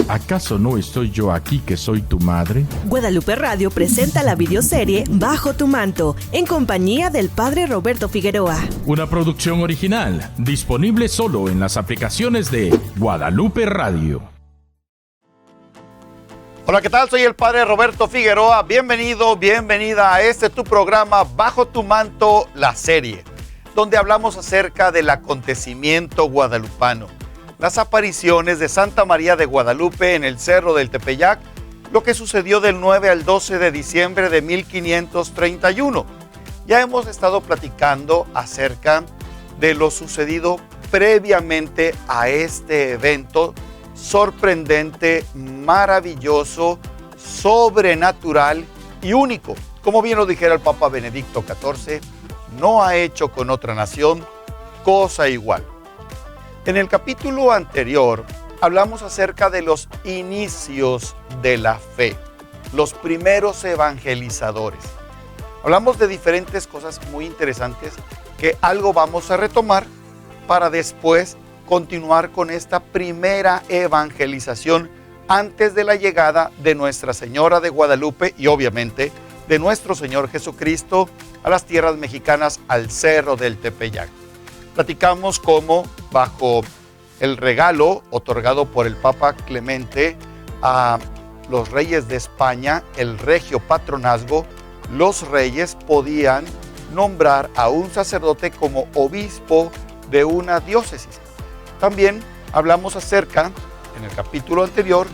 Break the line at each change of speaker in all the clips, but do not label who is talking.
¿Acaso no estoy yo aquí que soy tu madre?
Guadalupe Radio presenta la videoserie Bajo tu manto, en compañía del Padre Roberto Figueroa.
Una producción original, disponible solo en las aplicaciones de Guadalupe Radio.
Hola, ¿qué tal? Soy el Padre Roberto Figueroa. Bienvenido, bienvenida a tu programa Bajo tu manto, la serie, donde hablamos acerca del acontecimiento guadalupano, las apariciones de Santa María de Guadalupe en el Cerro del Tepeyac, lo que sucedió del 9 al 12 de diciembre de 1531. Ya hemos estado platicando acerca de lo sucedido previamente a este evento sorprendente, maravilloso, sobrenatural y único. Como bien lo dijera el Papa Benedicto XIV, no ha hecho con otra nación cosa igual. En el capítulo anterior hablamos acerca de los inicios de la fe, los primeros evangelizadores. Hablamos de diferentes cosas muy interesantes que algo vamos a retomar para después continuar con esta primera evangelización antes de la llegada de Nuestra Señora de Guadalupe y obviamente de nuestro Señor Jesucristo a las tierras mexicanas, al Cerro del Tepeyac. Platicamos cómo bajo el regalo otorgado por el Papa Clemente a los reyes de España, el regio patronazgo, los reyes podían nombrar a un sacerdote como obispo de una diócesis. También hablamos acerca, en el capítulo anterior,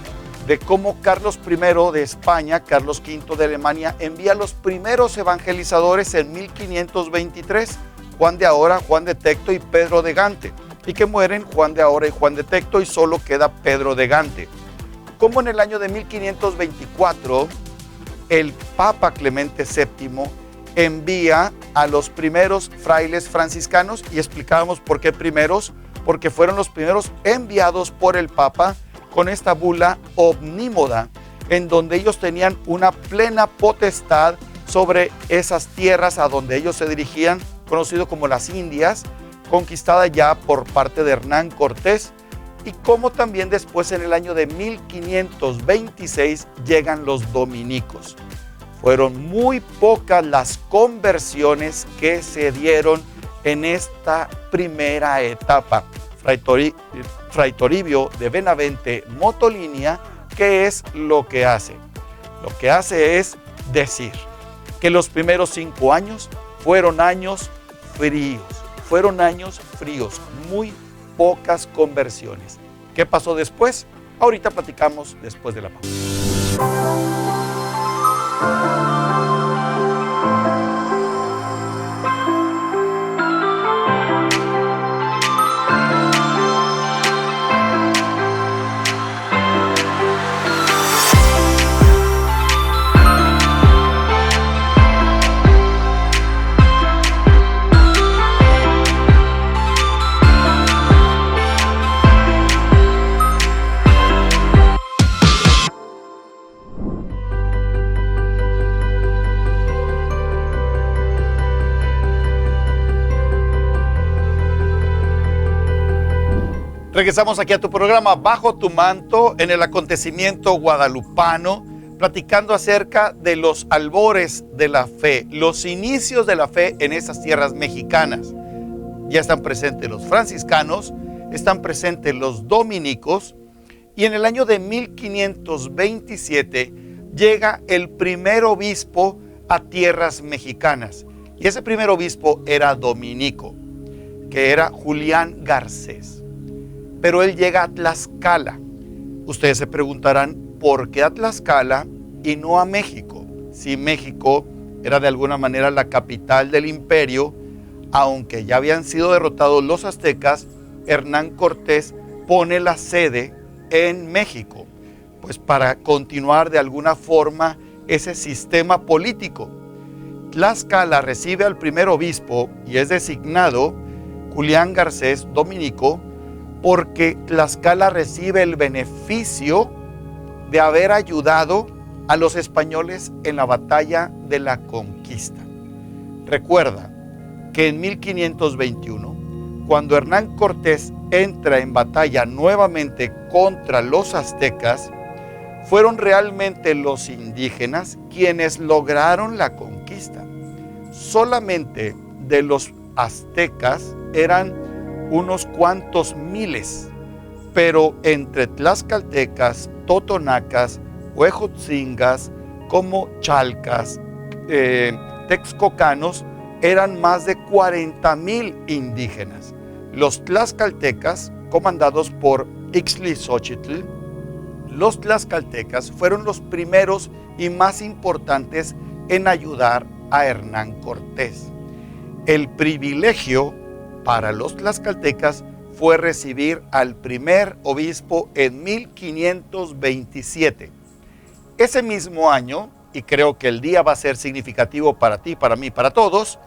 de cómo Carlos I de España, Carlos V de Alemania, envía a los primeros evangelizadores en 1523, Juan de Ahora, Juan de Tecto y Pedro de Gante, y que mueren Juan de Ahora y Juan de Tecto y solo queda Pedro de Gante. Como en el año de 1524, el Papa Clemente VII envía a los primeros frailes franciscanos, y explicábamos por qué primeros, porque fueron los primeros enviados por el Papa con esta bula omnímoda, en donde ellos tenían una plena potestad sobre esas tierras a donde ellos se dirigían, conocido como las Indias, conquistada ya por parte de Hernán Cortés, y como también después en el año de 1526 llegan los dominicos. Fueron muy pocas las conversiones que se dieron en esta primera etapa. Fray Toribio de Benavente Motolinia, ¿qué es lo que hace? Lo que hace es decir que los primeros 5 años fueron años fríos, muy pocas conversiones. ¿Qué pasó después? Ahorita platicamos después de la pausa. Regresamos aquí a tu programa Bajo tu manto, en el acontecimiento guadalupano, platicando acerca de los albores de la fe, los inicios de la fe en esas tierras mexicanas. Ya están presentes los franciscanos, están presentes los dominicos, y en el año de 1527 llega el primer obispo a tierras mexicanas. Y ese primer obispo era dominico, que era Julián Garcés. Pero él llega a Tlaxcala. Ustedes se preguntarán, ¿por qué a Tlaxcala y no a México? Si México era de alguna manera la capital del imperio, aunque ya habían sido derrotados los aztecas, Hernán Cortés pone la sede en México, pues para continuar de alguna forma ese sistema político. Tlaxcala recibe al primer obispo y es designado Julián Garcés dominico, porque Tlaxcala recibe el beneficio de haber ayudado a los españoles en la batalla de la conquista. Recuerda que en 1521, cuando Hernán Cortés entra en batalla nuevamente contra los aztecas, fueron realmente los indígenas quienes lograron la conquista. Solamente de los aztecas eran unos cuantos miles, pero entre tlaxcaltecas, totonacas, huejotzingas, como chalcas, texcocanos, eran más de 40,000 indígenas. Los tlaxcaltecas, comandados por Ixtlilxóchitl, los tlaxcaltecas fueron los primeros y más importantes en ayudar a Hernán Cortés. El privilegio para los tlaxcaltecas fue recibir al primer obispo en 1527. Ese mismo año, y creo que el día va a ser significativo para ti, para mí, para todos,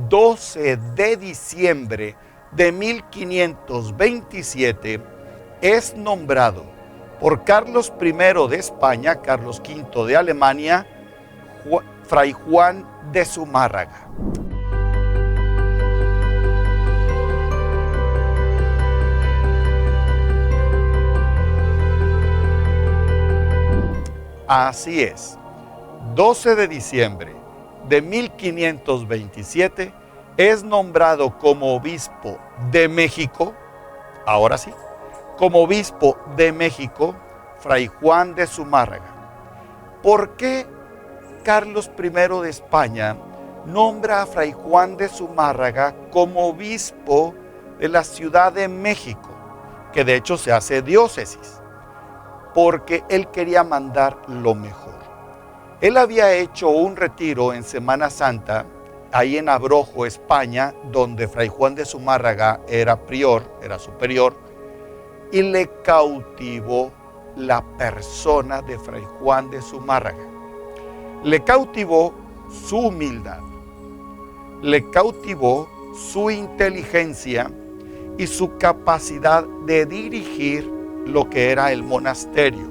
12 de diciembre de 1527, es nombrado por Carlos I de España, Carlos V de Alemania, Fray Juan de Zumárraga. Así es, 12 de diciembre de 1527 es nombrado como obispo de México, ahora sí, como obispo de México, Fray Juan de Zumárraga. ¿Por qué Carlos I de España nombra a Fray Juan de Zumárraga como obispo de la Ciudad de México, que de hecho se hace diócesis? Porque él quería mandar lo mejor. Él había hecho un retiro en Semana Santa, ahí en Abrojo, España, donde Fray Juan de Zumárraga era prior, era superior, y le cautivó la persona de Fray Juan de Zumárraga. Le cautivó su humildad, le cautivó su inteligencia y su capacidad de dirigir lo que era el monasterio.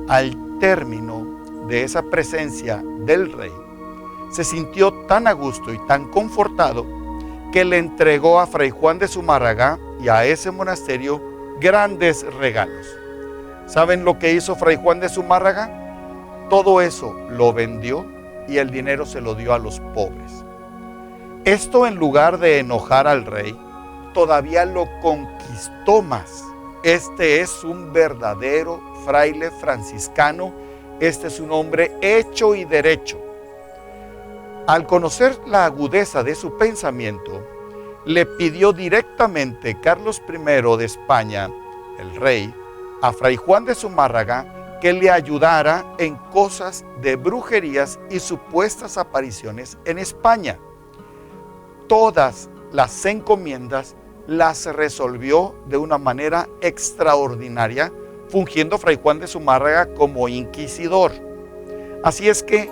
Al término de esa presencia del rey, se sintió tan a gusto y tan confortado que le entregó a Fray Juan de Zumárraga y a ese monasterio grandes regalos. ¿Saben lo que hizo Fray Juan de Zumárraga? Todo eso lo vendió y el dinero se lo dio a los pobres. Esto, en lugar de enojar al rey, todavía lo conquistó más. Este es un verdadero fraile franciscano. Este es un hombre hecho y derecho. Al conocer la agudeza de su pensamiento, le pidió directamente Carlos I de España, el rey, a Fray Juan de Zumárraga que le ayudara en cosas de brujerías y supuestas apariciones en España. Todas las encomiendas las resolvió de una manera extraordinaria, fungiendo Fray Juan de Zumárraga como inquisidor. Así es que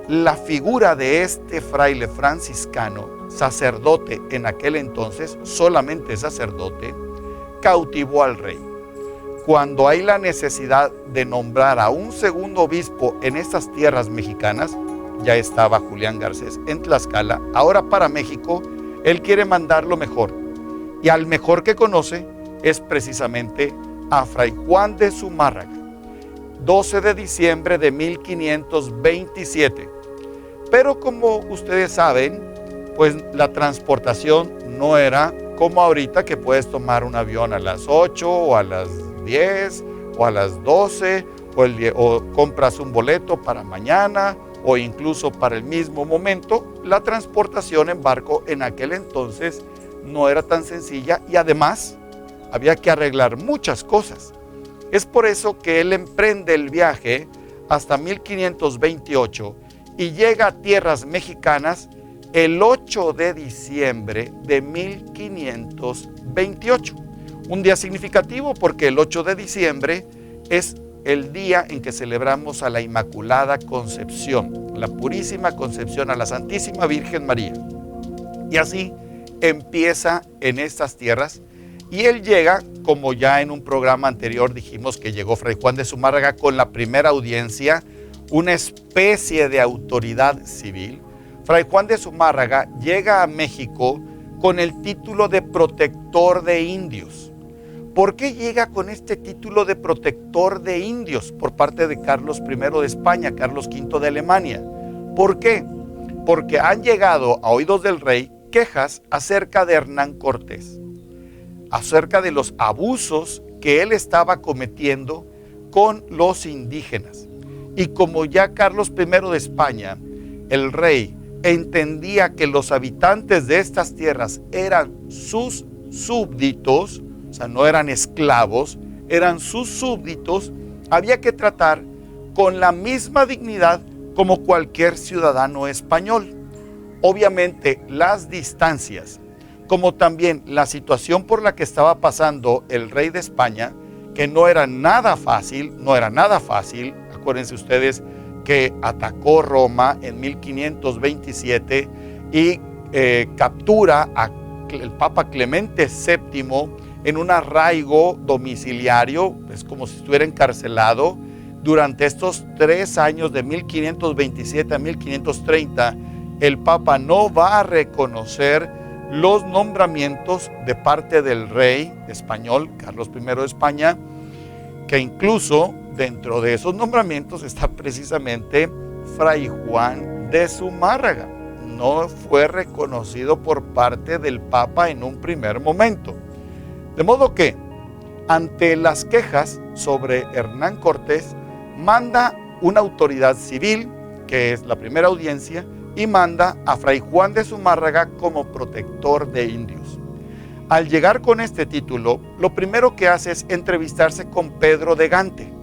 la figura de este fraile franciscano, sacerdote en aquel entonces, solamente sacerdote, cautivó al rey. Cuando hay la necesidad de nombrar a un segundo obispo en estas tierras mexicanas, ya estaba Julián Garcés en Tlaxcala, ahora para México, él quiere mandar lo mejor. Y al mejor que conoce es precisamente a Fray Juan de Zumárraga. 12 de diciembre de 1527. Pero como ustedes saben, pues la transportación no era como ahorita, que puedes tomar un avión a las 8 o a las 10 o a las 12 o compras un boleto para mañana o incluso para el mismo momento. La transportación en barco en aquel entonces no era tan sencilla y además había que arreglar muchas cosas. Es por eso que él emprende el viaje hasta 1528 y llega a tierras mexicanas el 8 de diciembre de 1528. Un día significativo porque el 8 de diciembre es el día en que celebramos a la Inmaculada Concepción, la Purísima Concepción, a la Santísima Virgen María. Y así empieza en estas tierras y él llega, como ya en un programa anterior dijimos que llegó Fray Juan de Zumárraga con la primera audiencia, una especie de autoridad civil. Fray Juan de Zumárraga llega a México con el título de protector de indios. ¿Por qué llega con este título de protector de indios por parte de Carlos I de España, Carlos V de Alemania? ¿Por qué? Porque han llegado a oídos del rey quejas acerca de Hernán Cortés, acerca de los abusos que él estaba cometiendo con los indígenas. Y como ya Carlos I de España, el rey, entendía que los habitantes de estas tierras eran sus súbditos, o sea, no eran esclavos, eran sus súbditos, había que tratar con la misma dignidad como cualquier ciudadano español. Obviamente, las distancias, como también la situación por la que estaba pasando el rey de España, que no era nada fácil, acuérdense ustedes que atacó Roma en 1527 y captura al Papa Clemente VII en un arraigo domiciliario, es como si estuviera encarcelado. Durante estos 3 años de 1527 a 1530, el Papa no va a reconocer los nombramientos de parte del rey español, Carlos I de España, que incluso dentro de esos nombramientos está precisamente Fray Juan de Zumárraga. No fue reconocido por parte del Papa en un primer momento. De modo que, ante las quejas sobre Hernán Cortés, manda una autoridad civil, que es la primera audiencia, y manda a Fray Juan de Zumárraga como protector de indios. Al llegar con este título, lo primero que hace es entrevistarse con Pedro de Gante.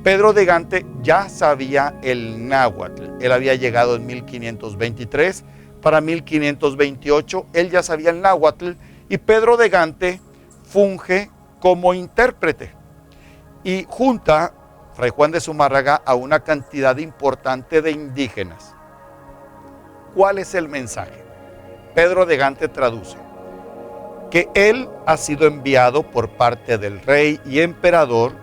Pedro de Gante ya sabía el náhuatl. Él había llegado en 1523. Para 1528, él ya sabía el náhuatl y Pedro de Gante funge como intérprete. Y junta Fray Juan de Zumárraga a una cantidad importante de indígenas. ¿Cuál es el mensaje? Pedro de Gante traduce que él ha sido enviado por parte del rey y emperador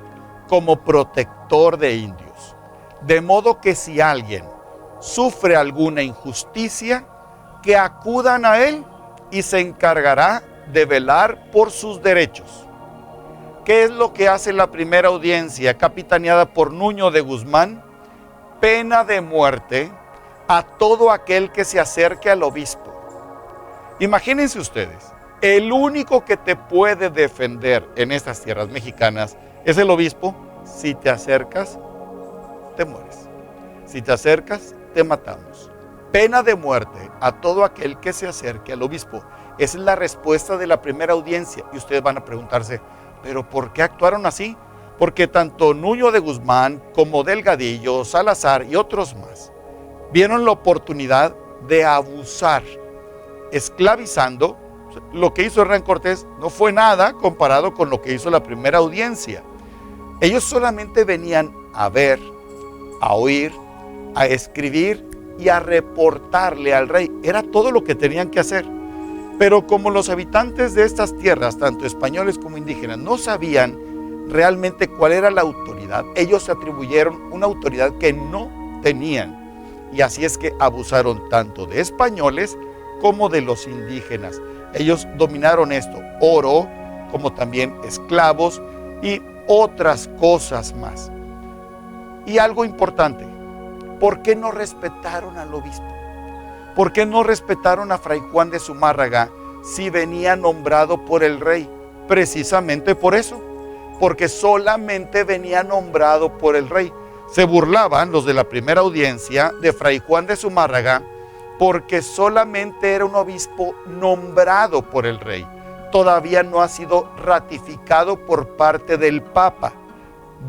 como protector de indios, de modo que si alguien sufre alguna injusticia, que acudan a él y se encargará de velar por sus derechos. ¿Qué es lo que hace la primera audiencia, capitaneada por Nuño de Guzmán? Pena de muerte a todo aquel que se acerque al obispo. Imagínense ustedes, el único que te puede defender en estas tierras mexicanas es el obispo. Si te acercas, te mueres. Si te acercas, te matamos. Pena de muerte a todo aquel que se acerque al obispo. Esa es la respuesta de la primera audiencia. Y ustedes van a preguntarse, ¿pero por qué actuaron así? Porque tanto Nuño de Guzmán como Delgadillo, Salazar y otros más vieron la oportunidad de abusar, esclavizando. Lo que hizo Hernán Cortés no fue nada comparado con lo que hizo la primera audiencia. Ellos solamente venían a ver, a oír, a escribir y a reportarle al rey. Era todo lo que tenían que hacer. Pero como los habitantes de estas tierras, tanto españoles como indígenas, no sabían realmente cuál era la autoridad, ellos se atribuyeron una autoridad que no tenían. Y así es que abusaron tanto de españoles como de los indígenas. Ellos dominaron esto, oro, como también esclavos y otras cosas más. Y algo importante, ¿por qué no respetaron al obispo? ¿Por qué no respetaron a Fray Juan de Zumárraga si venía nombrado por el rey? Precisamente por eso, porque solamente venía nombrado por el rey. Se burlaban los de la primera audiencia de Fray Juan de Zumárraga porque solamente era un obispo nombrado por el rey. Todavía no ha sido ratificado por parte del Papa.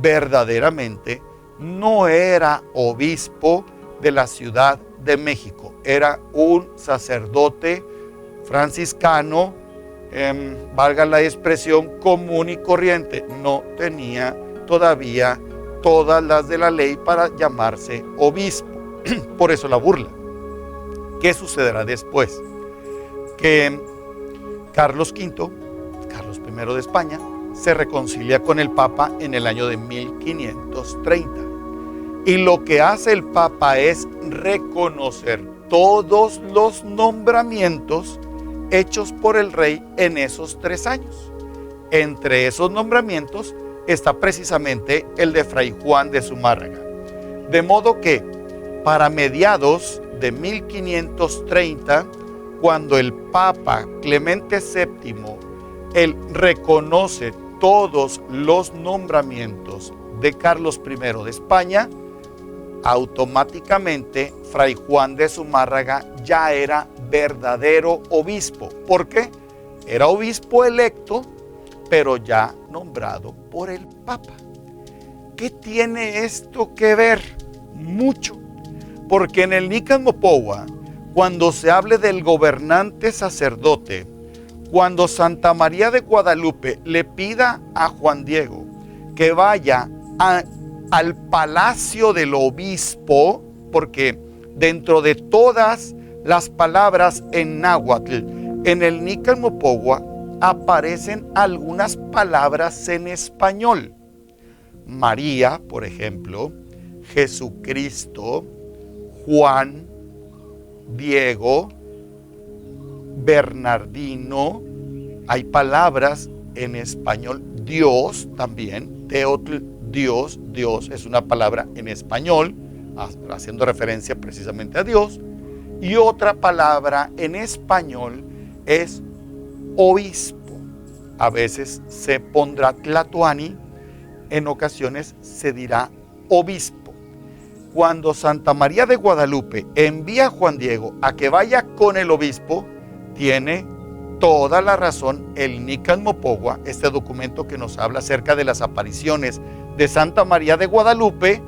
Verdaderamente no era obispo de la Ciudad de México. Era un sacerdote franciscano, valga la expresión, común y corriente. No tenía todavía todas las de la ley para llamarse obispo. Por eso la burla. ¿Qué sucederá después? Que Carlos V, Carlos I de España, se reconcilia con el Papa en el año de 1530. Y lo que hace el Papa es reconocer todos los nombramientos hechos por el rey en esos 3 años. Entre esos nombramientos está precisamente el de Fray Juan de Zumárraga. De modo que para mediados de 1530, cuando el Papa Clemente VII, él reconoce todos los nombramientos de Carlos I de España, automáticamente Fray Juan de Zumárraga ya era verdadero obispo. ¿Por qué? Era obispo electo, pero ya nombrado por el Papa. ¿Qué tiene esto que ver? Mucho. Porque en el Nican Mopohua, cuando se hable del gobernante sacerdote, cuando Santa María de Guadalupe le pida a Juan Diego que vaya al palacio del obispo, porque dentro de todas las palabras en náhuatl, en el Nican Mopohua aparecen algunas palabras en español. María, por ejemplo, Jesucristo, Juan, Diego, Bernardino. Hay palabras en español. Dios también, Teotl, Dios. Dios es una palabra en español, haciendo referencia precisamente a Dios. Y otra palabra en español es obispo. A veces se pondrá tlatoani, en ocasiones se dirá obispo. Cuando Santa María de Guadalupe envía a Juan Diego a que vaya con el obispo, tiene toda la razón el Nican Mopohua, este documento que nos habla acerca de las apariciones de Santa María de Guadalupe,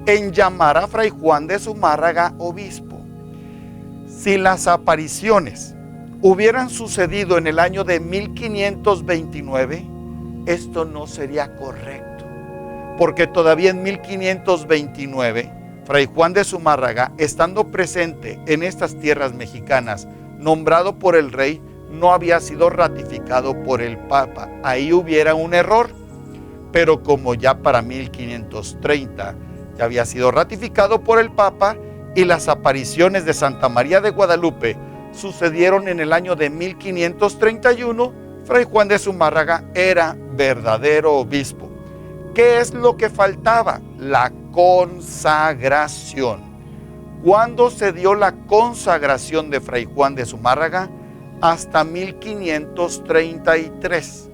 en llamar a Fray Juan de Zumárraga obispo. Si las apariciones hubieran sucedido en el año de 1529, esto no sería correcto, porque todavía en 1529, Fray Juan de Zumárraga, estando presente en estas tierras mexicanas, nombrado por el rey, no había sido ratificado por el Papa. Ahí hubiera un error, pero como ya para 1530 ya había sido ratificado por el Papa y las apariciones de Santa María de Guadalupe sucedieron en el año de 1531, Fray Juan de Zumárraga era verdadero obispo. ¿Qué es lo que faltaba? La consagración. ¿Cuándo se dio la consagración de Fray Juan de Zumárraga? Hasta 1533.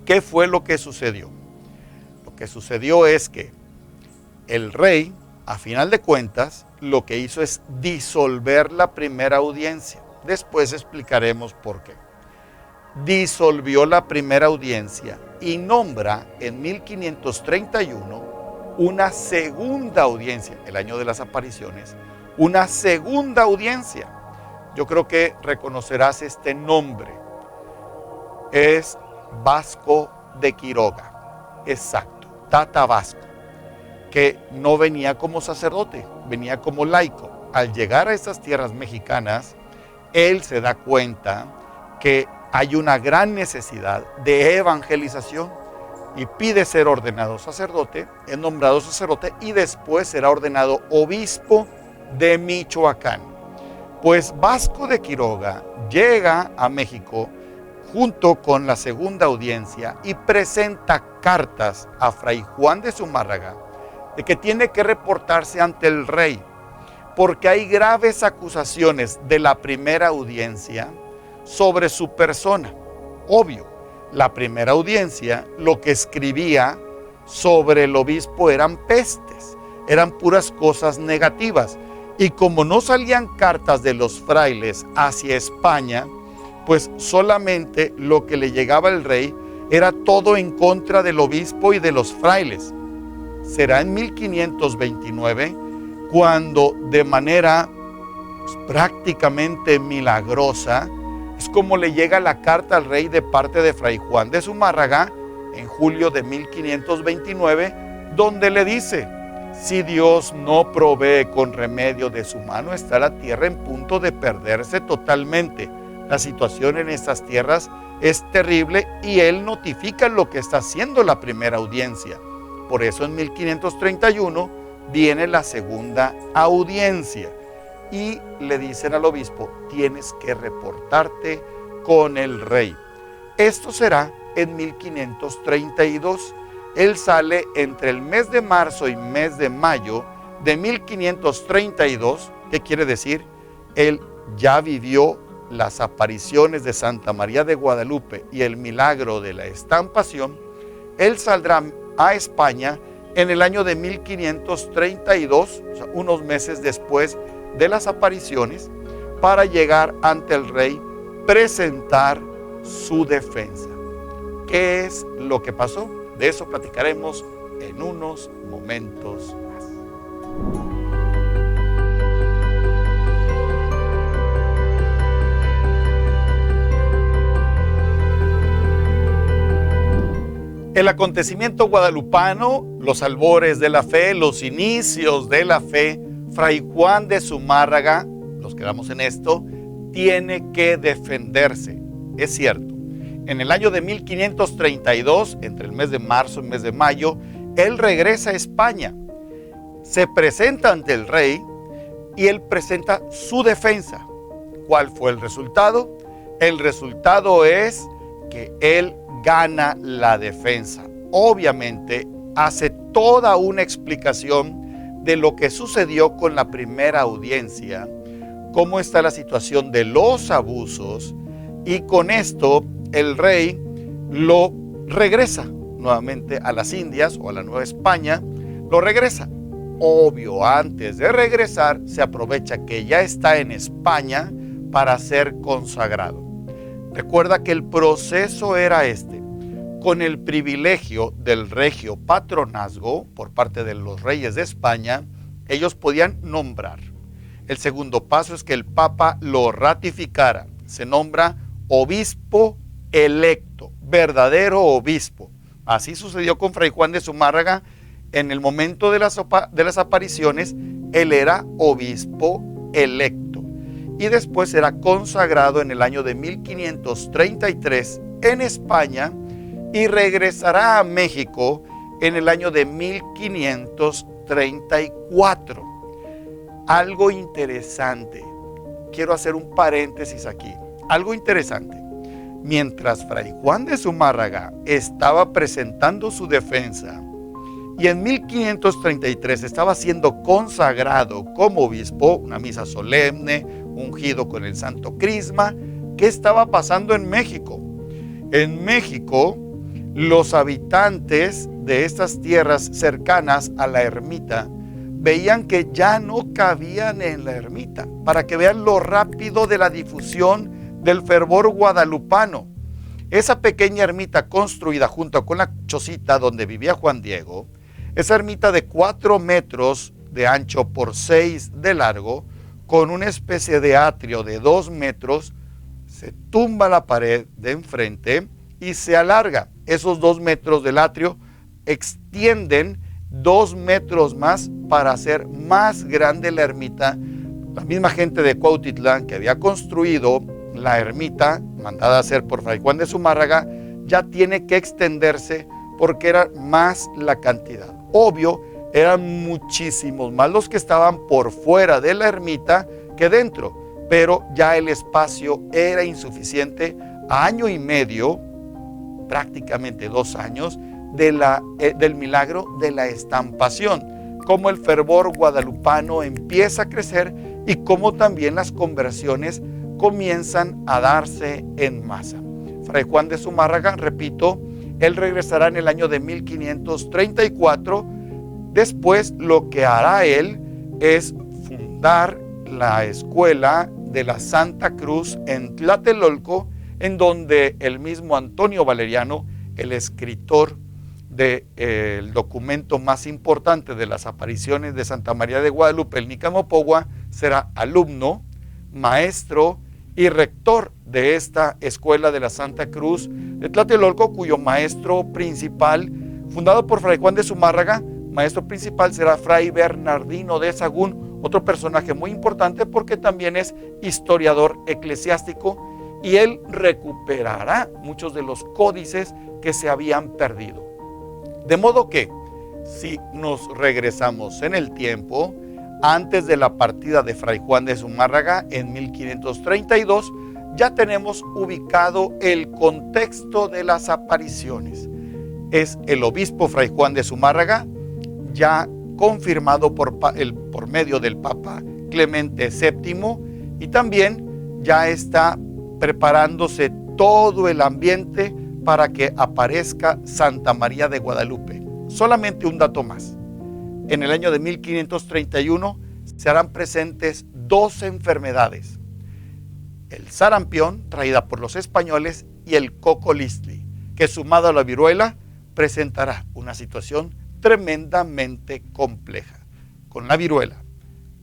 ¿Qué fue lo que sucedió? Lo que sucedió es que el rey, a final de cuentas, lo que hizo es disolver la primera audiencia. Después explicaremos por qué. Disolvió la primera audiencia y nombra en 1531 una segunda audiencia, el año de las apariciones, una segunda audiencia. Yo creo que reconocerás este nombre. Es Vasco de Quiroga, exacto, Tata Vasco, que no venía como sacerdote, venía como laico. Al llegar a estas tierras mexicanas, él se da cuenta que hay una gran necesidad de evangelización y pide ser ordenado sacerdote, es nombrado sacerdote y después será ordenado obispo de Michoacán. Pues Vasco de Quiroga llega a México junto con la segunda audiencia y presenta cartas a Fray Juan de Zumárraga de que tiene que reportarse ante el rey porque hay graves acusaciones de la primera audiencia sobre su persona. Obvio, la primera audiencia lo que escribía sobre el obispo eran pestes, eran puras cosas negativas. Y como no salían cartas de los frailes hacia España, pues solamente lo que le llegaba al rey era todo en contra del obispo y de los frailes. Será en 1529 cuando de manera prácticamente milagrosa es como le llega la carta al rey de parte de Fray Juan de Zumárraga en julio de 1529, donde le dice: si Dios no provee con remedio de su mano, está la tierra en punto de perderse totalmente. La situación en estas tierras es terrible y él notifica lo que está haciendo la primera audiencia. Por eso en 1531 viene la segunda audiencia. y le dicen al obispo, tienes que reportarte con el rey. Esto será en 1532. Él sale entre el mes de marzo y mes de mayo de 1532. ¿Qué quiere decir? Él ya vivió las apariciones de Santa María de Guadalupe y el milagro de la estampación. Él saldrá a España en el año de 1532, o sea, unos meses después de las apariciones, para llegar ante el rey, presentar su defensa. ¿Qué es lo que pasó? De eso platicaremos en unos momentos más. El acontecimiento guadalupano, los albores de la fe, los inicios de la fe, Fray Juan de Zumárraga, nos quedamos en esto, tiene que defenderse. Es cierto, en el año de 1532, entre el mes de marzo y el mes de mayo, él regresa a España, se presenta ante el rey y él presenta su defensa. ¿Cuál fue el resultado? El resultado es que él gana la defensa. Obviamente hace toda una explicación de lo que sucedió con la primera audiencia, cómo está la situación de los abusos, y con esto el rey lo regresa nuevamente a las Indias o a la Nueva España, lo regresa. Obvio, antes de regresar se aprovecha que ya está en España para ser consagrado. Recuerda que el proceso era este: con el privilegio del regio patronazgo por parte de los reyes de España, ellos podían nombrar. El segundo paso es que el Papa lo ratificara. Se nombra obispo electo, verdadero obispo. Así sucedió con Fray Juan de Zumárraga. En el momento de las apariciones, él era obispo electo. Y después será consagrado en el año de 1533 en España y regresará a México en el año de 1534. Algo interesante, quiero hacer un paréntesis aquí, algo interesante. Mientras Fray Juan de Zumárraga estaba presentando su defensa y en 1533 estaba siendo consagrado como obispo, una misa solemne, ungido con el Santo Crisma, ¿qué estaba pasando en México? En México, los habitantes de estas tierras cercanas a la ermita veían que ya no cabían en la ermita, para que vean lo rápido de la difusión del fervor guadalupano. Esa pequeña ermita construida junto con la chocita donde vivía Juan Diego, esa ermita de 4 metros de ancho por 6 de largo, con una especie de atrio de 2 metros, se tumba la pared de enfrente y se alarga. Esos 2 metros del atrio extienden 2 metros más para hacer más grande la ermita. La misma gente de Cuautitlán que había construido la ermita, mandada a hacer por Fray Juan de Zumárraga, ya tiene que extenderse porque era más la cantidad. Obvio, eran muchísimos más los que estaban por fuera de la ermita que dentro, pero ya el espacio era insuficiente. A año y medio, prácticamente 2 años, del milagro de la estampación, cómo el fervor guadalupano empieza a crecer y cómo también las conversiones comienzan a darse en masa. Fray Juan de Zumárraga, repito, él regresará en el año de 1534. Después lo que hará él es fundar la escuela de la Santa Cruz en Tlatelolco, en donde el mismo Antonio Valeriano, el escritor del documento más importante de las apariciones de Santa María de Guadalupe, el Nicamopogua, será alumno, maestro y rector de esta escuela de la Santa Cruz de Tlatelolco, cuyo maestro principal, fundado por Fray Juan de Zumárraga, maestro principal será Fray Bernardino de Sahagún, otro personaje muy importante porque también es historiador eclesiástico, y él recuperará muchos de los códices que se habían perdido. De modo que, si nos regresamos en el tiempo, antes de la partida de Fray Juan de Zumárraga en 1532, ya tenemos ubicado el contexto de las apariciones. Es el obispo Fray Juan de Zumárraga, ya confirmado por medio del Papa Clemente VII, y también ya está preparándose todo el ambiente para que aparezca Santa María de Guadalupe. Solamente un dato más. En el año de 1531 se harán presentes 2 enfermedades: el sarampión, traída por los españoles, y el cocolistli, que sumado a la viruela presentará una situación tremendamente compleja. Con la viruela,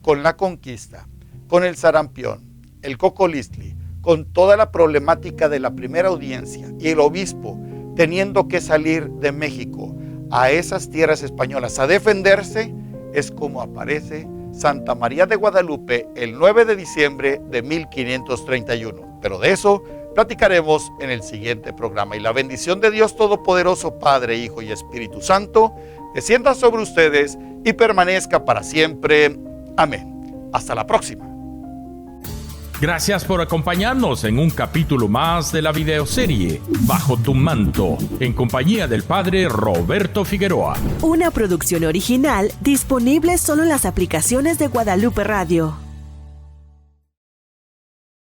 con la conquista, con el sarampión, el cocolistli, con toda la problemática de la primera audiencia y el obispo teniendo que salir de México a esas tierras españolas a defenderse, es como aparece Santa María de Guadalupe el 9 de diciembre de 1531. Pero de eso platicaremos en el siguiente programa. Y la bendición de Dios Todopoderoso, Padre, Hijo y Espíritu Santo, descienda sobre ustedes y permanezca para siempre. Amén. Hasta la próxima.
Gracias por acompañarnos en un capítulo más de la videoserie Bajo tu manto, en compañía del Padre Roberto Figueroa.
Una producción original disponible solo en las aplicaciones de Guadalupe Radio.